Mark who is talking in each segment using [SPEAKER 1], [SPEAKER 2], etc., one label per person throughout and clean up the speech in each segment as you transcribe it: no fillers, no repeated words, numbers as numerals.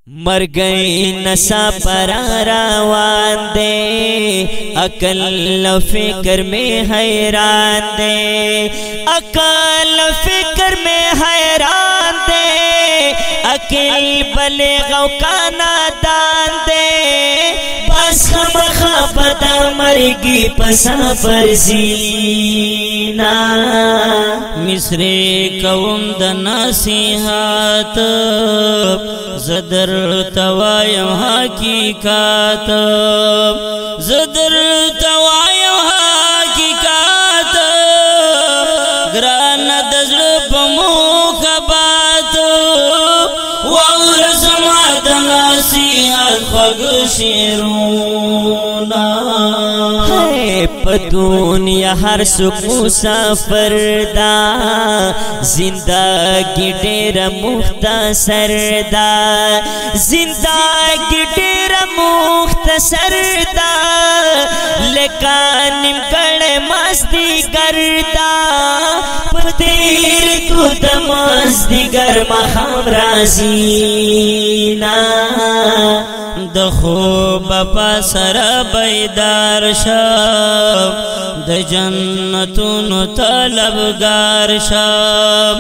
[SPEAKER 1] مرگئی نسا پر روان دے عقل و فکر میں حیران دے عقل و فکر میں حیران دے عقل بلغ و کا نادان دے بس خبتا مرگی پسا پر زینا مصری قوم د نصیحت زدر توایم حقیقت زدر توایم حقیقت گران دزر پموخبات وغرزما د نصیحت خوگ شیرونا دنیا ہر سکھ مسافر دا زندگی ڈیر مختصر دا زندگی ڈیر مختصر دا لیکن نمکڑ مستی کردا پر دیر تو دمستی گر محام رازینا د خوب پسر بیدار شب د جنتونو طلبگار شب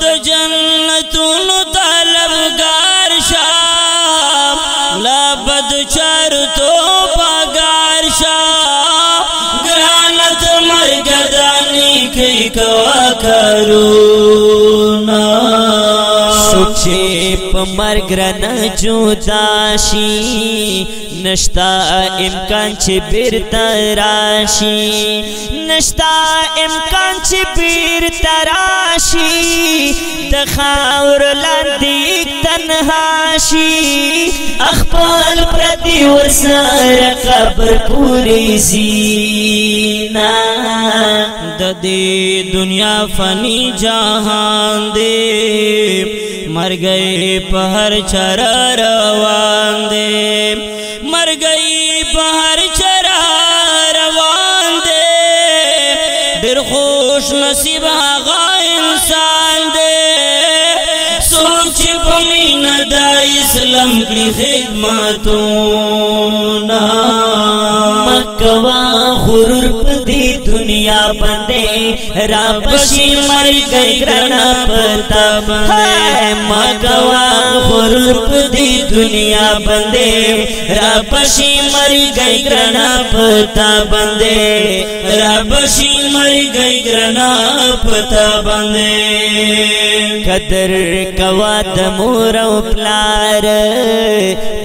[SPEAKER 1] د جنتونو طلبگار شب لا بد چار تو پگار شب گرانت مرگدانی کی کوا کرونا سوچے پا مرگ رنا جدا شی نشتا امکان چی بیرتا راشی نشتا امکان چی بیرتا راشی دخاور لاندیک تنہاشی اخبال پردی ورسار قبر پوری زینا ددی دنیا فنی جہان دے مر گئی پہر چرا روان دے مر گئی پہر چرا روان دے دیر خوش نصیب آغا انسان دے سوچ بمین دا اسلام کی خدمتونا مکوا غرور پدی دنیا بندے رابشی مر گئی گرنا پتا بندے مکوا غرور پدی دنیا بندے رابشی مر گئی گرنا پتا بندے رابشی مر گئی گرنا پتا بندے قدر کوا دمور و پلار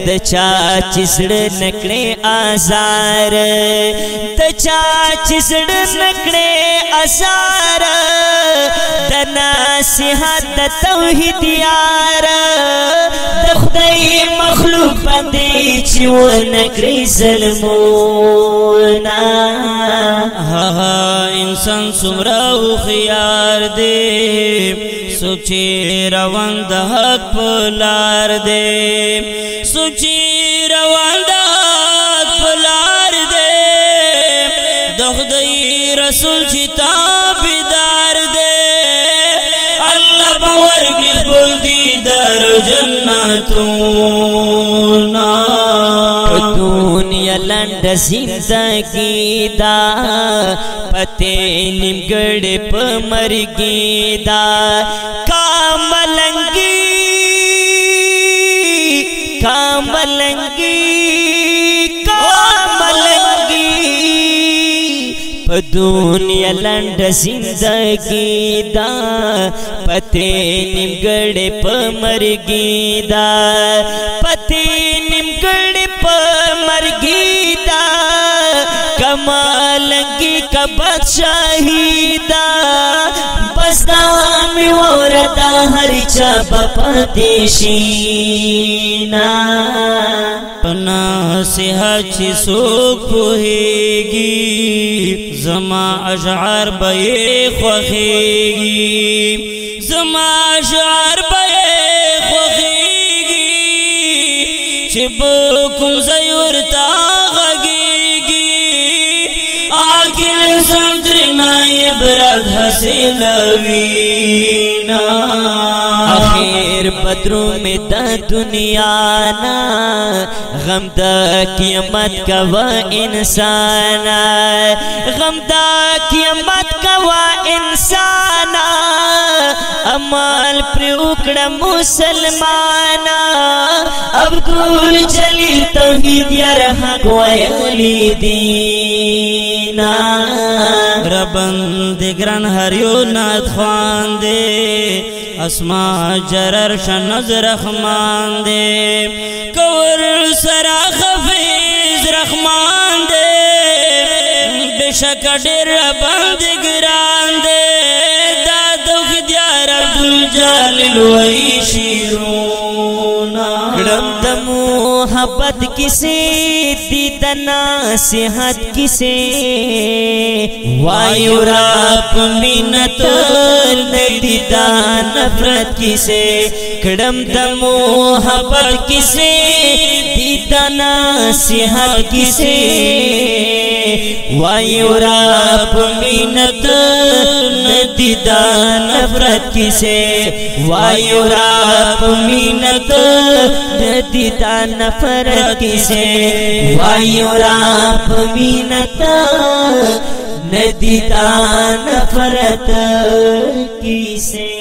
[SPEAKER 1] دچا چسڑ نکڑے آزار دچا چسڑ نکڑے آزار دناسیحت توحید یار دخدای مخلوق بندی چیو نکڑی ظلمونا انسان سمراو خیار دے سوچی روان دا حق پلار دے سوچی روان دا حق پلار دے دخدای رسول چی تابدار دے اللہ باور کی بلدی در جنتونا دنیا لنڈ زندگی دا پتے نمگڑ پمرگی دا کاملنگی کاملنگی کاملنگی دنیا لنڈ زندگی دا پتے نمگڑ پمرگی دا پتے نمگڑ پمرگی دا کمالنگی کا بادشاہی دا بس دامی ورطا ہر چاپ پتیشینا پناہ سے حچی سوک پوہیگی زما اشعار بے خوخیگی زما اشعار بے خوخیگی چبکم زیورتا غگیگی آکل سمتر نائب رد حسلوینا आखिर बदरू में द दुनिया ना गम द क़यामत का वह इंसान गम द क़यामत का वह इंसान अमल पर उकड़ा मुसलमान अब्दुल जलील तौहीद यार हक वली दीना रबंद ग्रन हरियो नाथ खान दे अस्मा जरर शनज रहमान दे कवर सरा खफीज रहमान दे बेशक डेर बंद ग्रान दे दादो खिद्यार अब्दुल जलील वही शिरोना गड़म दमो मोहब्बत किसे दीदना सेहत किसे वायु राप मिन्नत दीदा नफरत किसे कड़म द मोहब्बत किसे दीदना सेहत किसे वायु राप मिन्नत दीदा नफरत किसे वायु राप मिन्नत दीदा नफरत किसे वायु राप मिन्नत दीदा नफरत किसे।